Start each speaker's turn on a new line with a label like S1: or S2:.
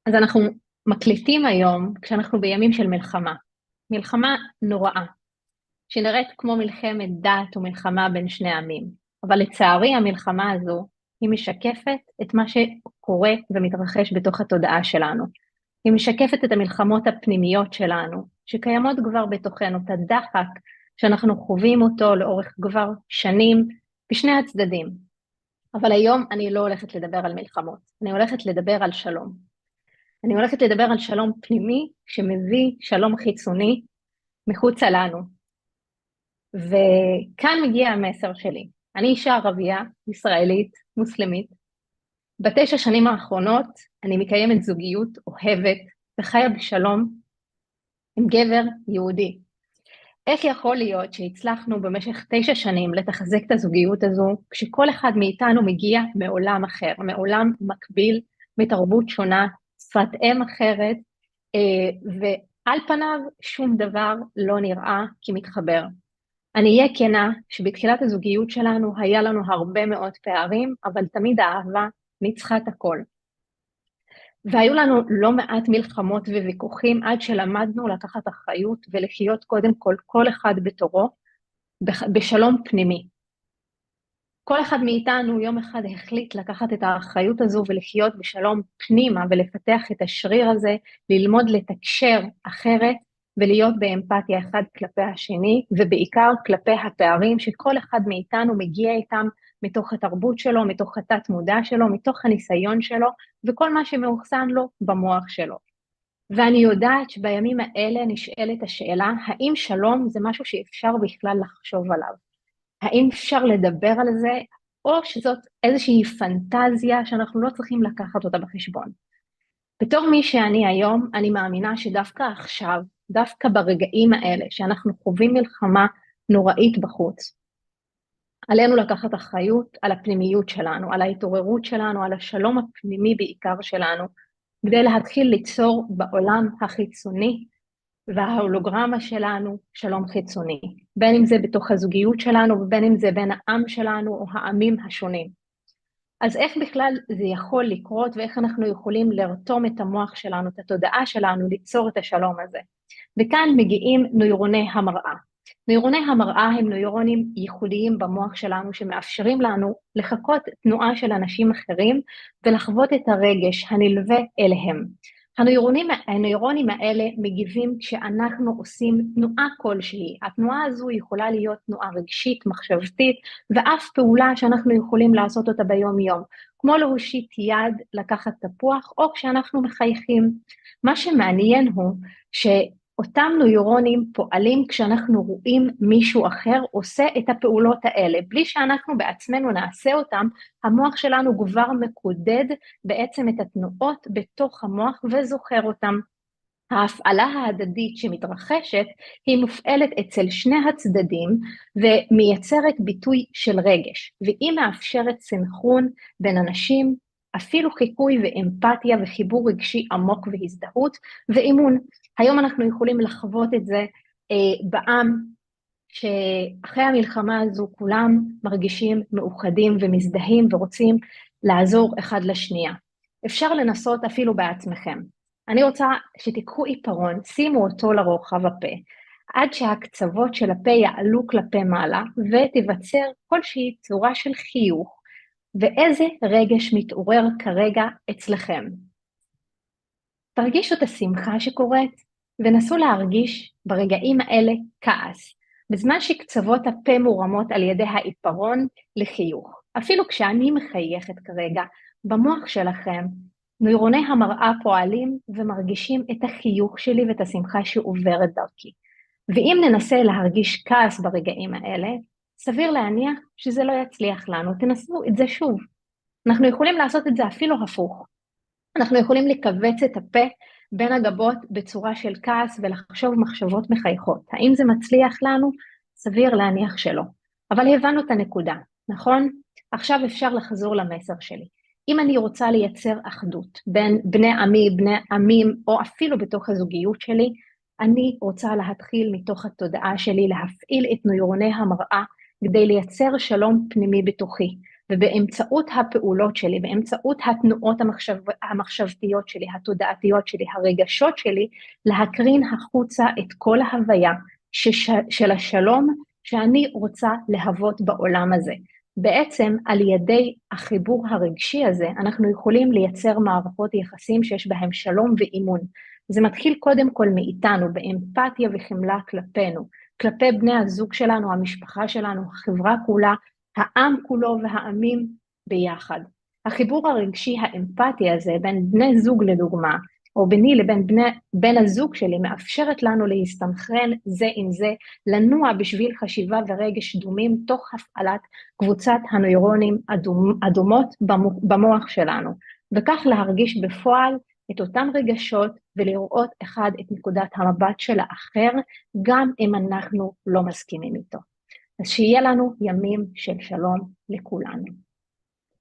S1: אז אנחנו מקליטים היום כשאנחנו בימים של מלחמה. מלחמה נוראה, שנראית כמו מלחמת דת או מלחמה בין שני עמים. אבל לצערי המלחמה הזו היא משקפת את מה שקורה ומתרחש בתוך התודעה שלנו. היא משקפת את המלחמות הפנימיות שלנו, שקיימות כבר בתוכנו, את הדחק שאנחנו חווים אותו לאורך כבר שנים בשני הצדדים. אבל היום אני לא הולכת לדבר על מלחמות, אני הולכת לדבר על שלום. אני הולכת לדבר על שלום פנימי שמביא שלום חיצוני מחוצה לנו. וכאן מגיע המסר שלי. אני אישה ערבייה, ישראלית, מוסלמית. בתשע שנים האחרונות אני מקיימת זוגיות אוהבת וחיה בשלום עם גבר יהודי. איך יכול להיות שהצלחנו במשך 9 שנים לתחזק את הזוגיות הזו, כשכל אחד מאיתנו מגיע מעולם אחר, מעולם מקביל, מתרבות שונה, שפת אם אחרת, ועל פניו שום דבר לא נראה כמתחבר. אני אהיה כנה שבתחילת הזוגיות שלנו היה לנו הרבה מאוד פערים, אבל תמיד האהבה ניצחה את הכל. והיו לנו לא מעט מלחמות וויכוחים עד שלמדנו לקחת אחריות ולחיות קודם כל אחד בתורו, בשלום פנימי. כל אחד מאיתנו יום אחד החליט לקחת את האחריות הזו ולחיות בשלום פנימה ולפתח את השריר הזה, ללמוד לתקשר אחרת ולהיות באמפתיה אחד כלפי השני, ובעיקר כלפי הפערים שכל אחד מאיתנו מגיע איתם מתוך התרבות שלו, מתוך התת מודע שלו, מתוך הניסיון שלו, וכל מה שמאוחסן לו במוח שלו. ואני יודעת שבימים האלה נשאלת השאלה, האם שלום זה משהו שאפשר בכלל לחשוב עליו? האם אפשר לדבר על זה, או שזאת איזושהי פנטזיה שאנחנו לא צריכים לקחת אותה בחשבון? בתור מי שאני היום, אני מאמינה שדווקא עכשיו, דווקא ברגעים האלה שאנחנו חווים מלחמה נוראית בחוץ, עלינו לקחת אחריות על הפנימיות שלנו, על ההתעוררות שלנו, על השלום הפנימי בעיקר שלנו, כדי להתחיל ליצור בעולם החיצוני וההולוגרמה שלנו שלום חיצוני, בין אם זה בתוך הזוגיות שלנו ובין אם זה בין העם שלנו או העמים השונים. אז איך בכלל זה יכול לקרות ואיך אנחנו יכולים לרתום את המוח שלנו, את התודעה שלנו, ליצור את השלום הזה? וכאן מגיעים נוירוני המראה. נוירוני המראה הם נוירונים ייחודיים במוח שלנו שמאפשרים לנו לחקות תנועה של אנשים אחרים ולחוות את הרגש הנלווה אליהם. הנוירונים האלה מגיבים כשאנחנו עושים תנועה כלשהי. התנועה הזו יכולה להיות תנועה רגשית, מחשבתית, ואף פעולה שאנחנו יכולים לעשות אותה ביום יום, כמו להושיט יד, לקחת תפוח, או כשאנחנו מחייכים. מה שמעניין הוא שאותם נוירונים פועלים כשאנחנו רואים מישהו אחר עושה את הפעולות האלה, בלי שאנחנו בעצמנו נעשה אותם, המוח שלנו כבר מקודד בעצם את התנועות בתוך המוח וזוכר אותם. ההפעלה ההדדית שמתרחשת היא מופעלת אצל שני הצדדים ומייצרת ביטוי של רגש, והיא מאפשרת סנכרון בין אנשים, אפילו חיקוי ואמפתיה וחיבור רגשי עמוק והזדהות ואימון. היום אנחנו יכולים לחוות את זה בעם, שאחרי המלחמה הזו כולם מרגישים מאוחדים ומזדהים ורוצים לעזור אחד לשנייה. אפשר לנסות אפילו בעצמכם. אני רוצה שתיקחו עיפרון, שימו אותו לרוחב הפה, עד שהקצוות של הפה יעלו כלפי מעלה, ותיווצר כלשהי צורה של חיוך, ואיזה רגש מתעורר כרגע אצלכם. תרגישו את השמחה שקורית, ונסו להרגיש ברגעים האלה כעס, בזמן שקצוות הפה מורמות על ידי העיפרון לחיוך. אפילו כשאני מחייכת כרגע, במוח שלכם, נוירוני המראה פועלים ומרגישים את החיוך שלי ואת השמחה שעוברת דרכי. ואם ננסה להרגיש כעס ברגעים האלה, סביר להניח שזה לא יצליח לנו. תנסו את זה שוב. אנחנו יכולים לעשות את זה אפילו הפוך. אנחנו יכולים לקבץ את הפה בין הגבות בצורה של כעס ולחשוב מחשבות מחייכות. האם זה מצליח לנו? סביר להניח שלא. אבל הבנו את הנקודה, נכון? עכשיו אפשר לחזור למסר שלי. אם אני רוצה לייצר אחדות בין בני עמי, בני עמים, או אפילו בתוך הזוגיות שלי, אני רוצה להתחיל מתוך התודעה שלי, להפעיל את נוירוני המראה, כדי לייצר שלום פנימי בתוכי. ובאמצעות הפעולות שלי, באמצעות התנועות המחשבתיות שלי, התודעתיות שלי, הרגשות שלי, להקרין החוצה את כל ההוויה של השלום שאני רוצה להוות בעולם הזה. בעצם על ידי החיבור הרגשי הזה, אנחנו יכולים לייצר מערכות יחסים שיש בהם שלום ואימון. זה מתחיל קודם כל מאיתנו, באמפתיה וחמלה כלפינו, כלפי בני הזוג שלנו, המשפחה שלנו, החברה כולה, העם כולו והעמים ביחד. החיבור הרגשי האמפתי הזה בין בני זוג לדוגמה, או ביני לבין בן הזוג שלי, מאפשרת לנו להסתנכרן זה עם זה, לנוע בשביל חשיבה ורגש דומים, תוך הפעלת קבוצת הנוירונים הדומות במוח שלנו, וכך להרגיש בפועל את אותם רגשות ולראות אחד את נקודת המבט של האחר, גם אם אנחנו לא מסכימים איתו. אז שיהיה לנו ימים של שלום לכולנו.